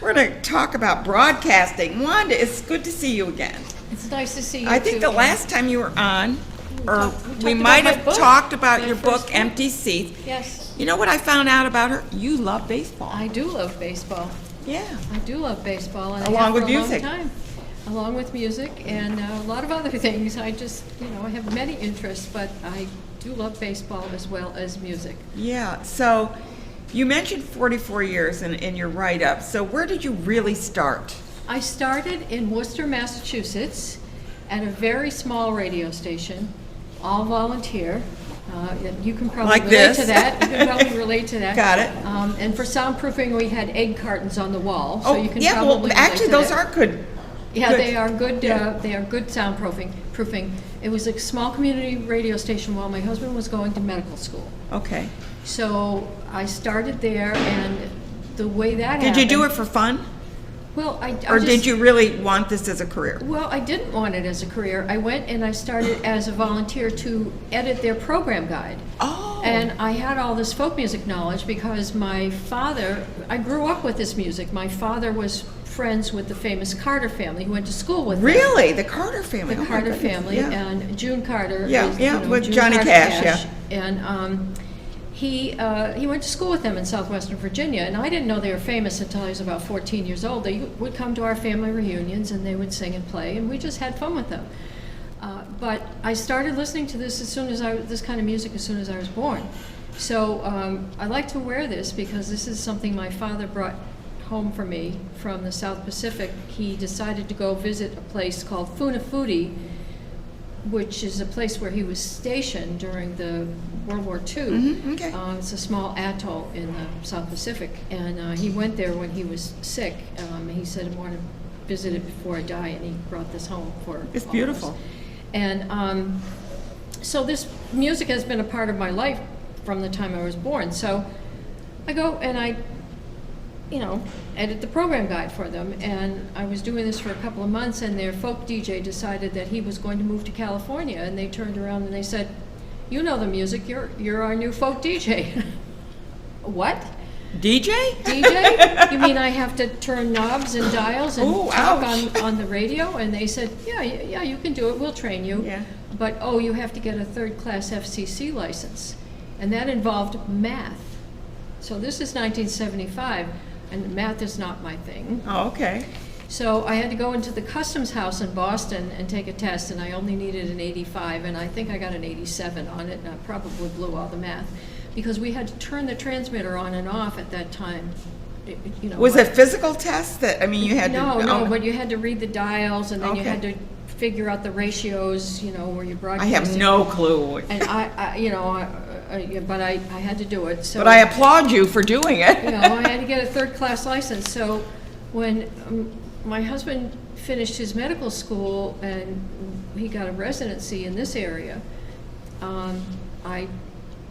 We're going to talk about broadcasting. Wanda, it's good to see you again. It's nice to see you. I think too. the last time you were on, or we talked might about have my book. talked about My your first book, book. Empty Seats. Yes, You know what I found out about her? You love baseball. I do love baseball. Yeah. I do love baseball, and Along I have with for a music. long time. Along with music and a lot of other things. I just, I have many interests, but I do love baseball as well as music. Yeah. So you mentioned 44 years in your write-up. So where did you really start? I started in Worcester, Massachusetts, at a very small radio station, all volunteer. You can probably Like relate this. to that. You can probably relate to that. Got it. And for soundproofing, we had egg cartons on the wall, so you can yeah. probably Well, relate actually, to those that. are good. Yeah, good. they are good. Yeah. They are good soundproofing. It was a small community radio station while my husband was going to medical school. Okay. So I started there, and the way that Did you do it happened- for fun, Well, I or just, did you really want this as a career? Well, I didn't want it as a career. I went and I started as a volunteer to edit their program guide. Oh. And I had all this folk music knowledge because my father, I grew up with this music. My father was friends with the famous Carter family, who went to school with them. Really, the Carter family. The Oh my Carter goodness. family, Yeah. and June Carter. Yeah, is, yeah, with June Johnny Carter Cash, yeah. And he went to school with them in Southwestern Virginia, and I didn't know they were famous until I was about 14 years old. They would come to our family reunions, and they would sing and play, and we just had fun with them. But I started listening to this this kind of music as soon as I was born. So I like to wear this because this is something my father brought home for me from the South Pacific. He decided to go visit a place called Funafuti, which is a place where he was stationed during the World War II. Okay. It's a small atoll in the South Pacific, and he went there when he was sick. He said, I want to visit it before I die, and he brought this home for It's all of beautiful. us. And so this music has been a part of my life from the time I was born. So I go and I edit the program guide for them. And I was doing this for a couple of months, and their folk DJ decided that he was going to move to California. And they turned around and they said, you know the music, you're our new folk DJ. What? DJ? DJ? You mean I have to turn knobs and dials and Ooh, talk ouch. on the radio? And they said, yeah, you can do it, we'll train you. Yeah. But, you have to get a third-class FCC license. And that involved math. So this is 1975, and math is not my thing. Oh, okay. So I had to go into the customs house in Boston and take a test, and I only needed an 85, and I think I got an 87 on it, and I probably blew all the math, because we had to turn the transmitter on and off at that time. Was it physical tests that, you had No, to? no, oh. but you had to read the dials, and then you Okay. had to figure out the ratios, where you I broadcast. have no clue. And but I had to do it, so. But I applaud you for doing it. I had to get a third-class license. So when my husband finished his medical school and he got a residency in this area,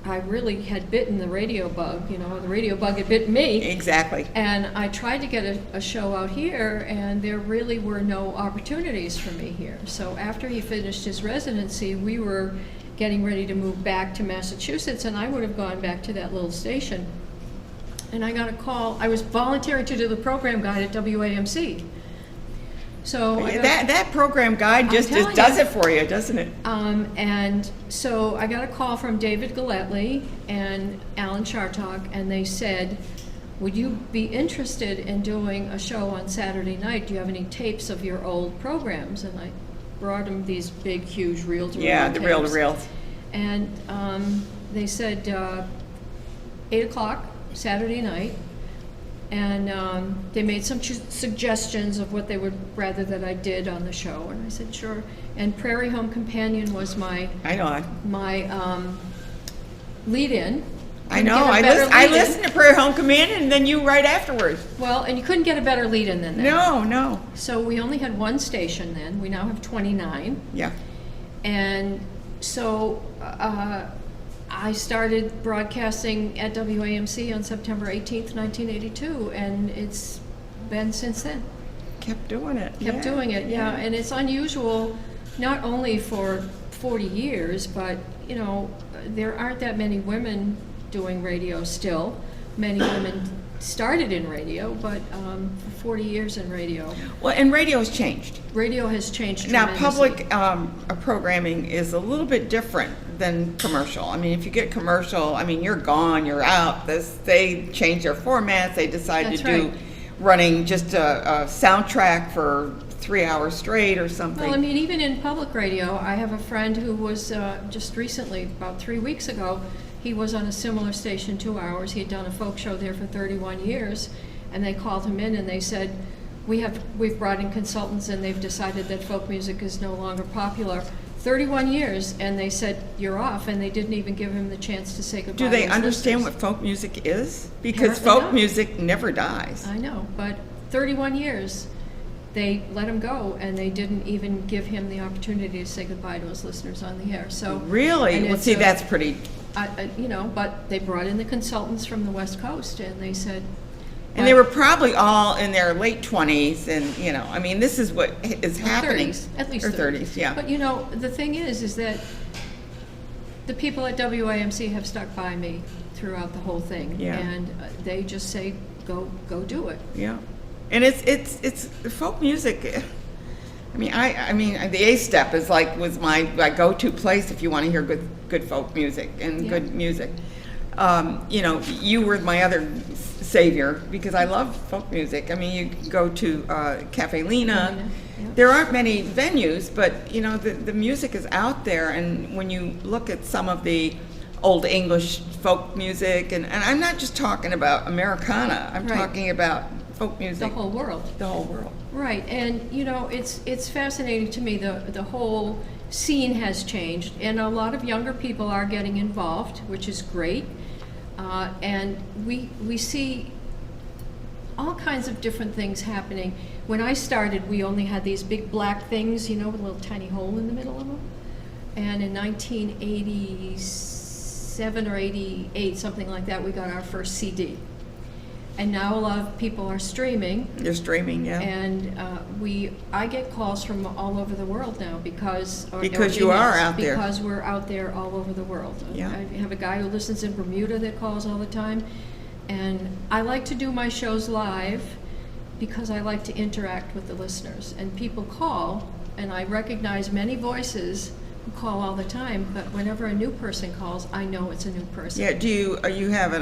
I really had bitten the radio bug. The radio bug had bitten me. Exactly. And I tried to get a show out here, and there really were no opportunities for me here. So after he finished his residency, we were getting ready to move back to Massachusetts, and I would have gone back to that little station. And I got a call. I was volunteering to do the program guide at WAMC. So I got, That program guide just telling does you. it for you, doesn't it? and so I got a call from David Galletley and Alan Chartok, and they said, would you be interested in doing a show on Saturday night? Do you have any tapes of your old programs? And I brought them these big, huge reel-to-reel Yeah, the tapes. reel-to-reels. And they said 8 o'clock Saturday night, and they made some suggestions of what they would rather that I did on the show, and I said sure. And Prairie Home Companion was my I know. lead-in. I know. Couldn't get a better I lead-in. listened to Prairie Home Command, and then you right afterwards. Well, and you couldn't get a better lead-in than that. No. So we only had one station then. We now have 29. Yeah. And so I started broadcasting at WAMC on September 18th, 1982, and it's been since then. Kept doing it. Kept doing it, yeah. And it's unusual, not only for 40 years, but, there aren't that many women doing radio still. Many women started in radio, but for 40 years in radio. Well, and radio has changed. Radio has changed Now, tremendously. public programming is a little bit different than commercial. I mean, if you get commercial, I mean, you're gone, you're out. They change their formats. They decide That's to do right. running just a soundtrack for 3 hours straight or something. Well, I mean, even in public radio, I have a friend who was just recently, about 3 weeks ago, he was on a similar station 2 hours. He had done a folk show there for 31 years, and they called him in and they said, we've brought in consultants and they've decided that folk music is no longer popular. 31 years, and they said, you're off, and they didn't even give him the chance to say goodbye. Do they to his understand listeners. what folk music is? Because Apparently folk not. music never dies. I know, but 31 years, they let him go, and they didn't even give him the opportunity to say goodbye to his listeners on the air. So Really? and Well, it's see, a- that's pretty. But they brought in the consultants from the West Coast, and they said, And they were probably all in their late 20s, and I mean, this is what is Or happening. 30s, at least or 30s. 30s, yeah. But the thing is that the people at WAMC have stuck by me throughout the whole thing, Yeah. and they just say, go do it. Yeah, and it's folk music. I mean, the A step was my go-to place if you want to hear good folk music and Yeah. good music. You were my other savior because I love folk music. I mean, you can go to Cafe Lena. Lena, yeah. There aren't many venues, but the music is out there. And when you look at some of the old English folk music, and I'm not just talking about Americana. I'm Right. talking about folk music. The whole world. The whole world. Right, and it's fascinating to me. The whole scene has changed, and a lot of younger people are getting involved, which is great. And we see all kinds of different things happening. When I started, we only had these big black things, with a little tiny hole in the middle of them. And in 1987 or 88, something like that, we got our first CD. And now a lot of people are streaming. You're streaming, yeah. And I get calls from all over the world now because or You are emails, out there. Because we're out there all over the world. Yeah. I have a guy who listens in Bermuda that calls all the time, and I like to do my shows live because I like to interact with the listeners. And people call, and I recognize many voices who call all the time. But whenever a new person calls, I know it's a new person. Yeah. Do you you have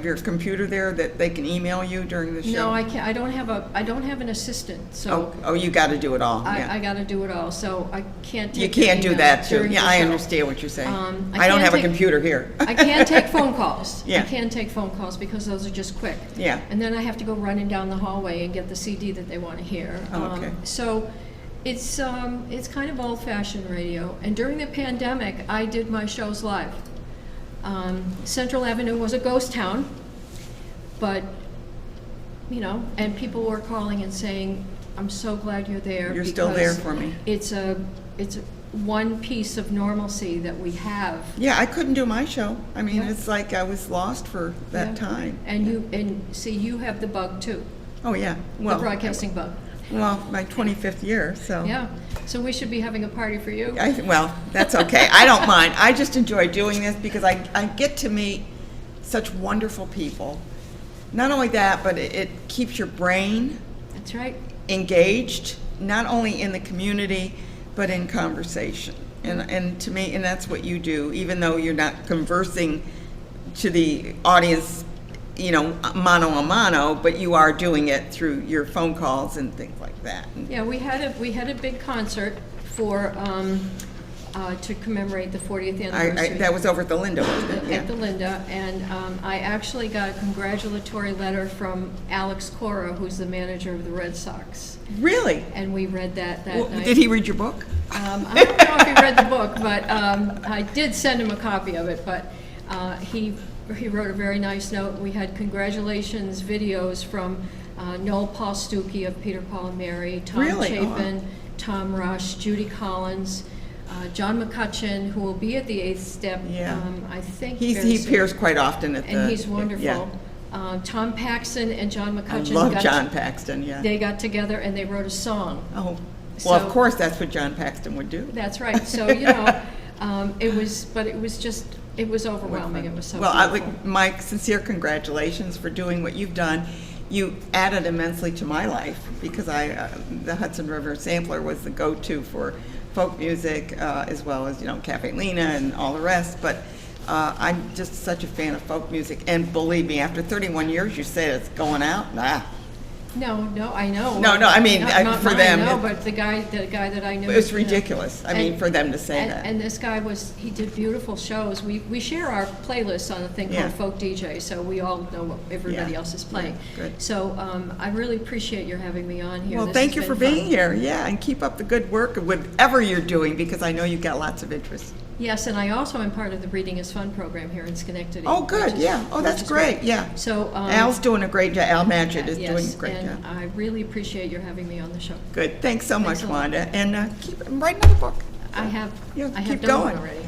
your computer there that they can email you during the show? No, I can't. I don't have an assistant. So. Oh, you got to do it all. Yeah. I got to do it all, so I can't You take can't your do that email too. during Yeah, the I show. understand what you're saying. I I don't can't have a take- computer here. I can take phone calls. Yeah. I can take phone calls because those are just quick. Yeah. And then I have to go running down the hallway and get the CD that they want to hear. Oh, okay. So it's kind of old-fashioned radio. And during the pandemic, I did my shows live. Central Avenue was a ghost town, but and people were calling and saying, "I'm so glad you're there." You're still there because for me. It's one piece of normalcy that we have. Yeah, I couldn't do my show. I mean, Yeah. it's like I was lost for that Yeah. time. And you have the bug too, Oh yeah. Well, the broadcasting bug. Well, my 25th year, so. Yeah. So we should be having a party for you. Well, that's okay. I don't mind. I just enjoy doing this because I get to meet such wonderful people. Not only that, but it keeps your brain That's right. engaged, not only in the community, but in conversation. And to me, and that's what you do, even though you're not conversing to the audience, mano a mano, but you are doing it through your phone calls and things like that. Yeah, we had a big concert for to commemorate the 40th anniversary. That was over at the Linda, wasn't it? At the Linda, and I actually got a congratulatory letter from Alex Cora, who's the manager of the Red Sox, Really? and we read that Well, night. did he read your book? I don't know if he read the book, but I did send him a copy of it. But he wrote a very nice note. We had congratulations videos from Noel Paul Stuckey of Peter, Paul and Mary, Tom Really? Chapin, Tom Rush, Judy Collins, John McCutcheon, who will be at the 8th Step. Yeah. I think He very soon. appears quite often at the. And he's wonderful. Yeah. Tom Paxton and John I McCutcheon. love John Paxton, yeah. They got together and they wrote a song. Oh, well, of So- course, that's what John Paxton would do. That's right. So it was just It was overwhelming. It was so Well, beautiful. my sincere congratulations for doing what you've done. You added immensely to my life because the Hudson River Sampler was the go-to for folk music, as well as, Cafe Lena and all the rest. But I'm just such a fan of folk music. And believe me, after 31 years, you say it's going out? Nah. No, I know. No, I mean, Not for mine, them, no, but the guy that I knew. It was you know. ridiculous. I mean, for them to say that. And this guy he did beautiful shows. We share our playlists on a thing Yeah. called Folk DJ, so we all know what everybody Yeah. else is playing. Yeah, good. So I really appreciate your having me on here. Well, This thank has you for been fun. being here. Yeah, and keep up the good work of whatever you're doing because I know you've got lots of interest. Yes, and I also am part of the Reading is Fun program here in Schenectady. Oh, good, which is- yeah. Oh, that's which is great, yeah. So. Al's doing a great job. Al Magid is doing a great Yes, job. and I really appreciate your having me on the show. Good. Thanks so much, Thanks a lot. Wanda. And write another book. I have Yeah, I have keep done one going. already.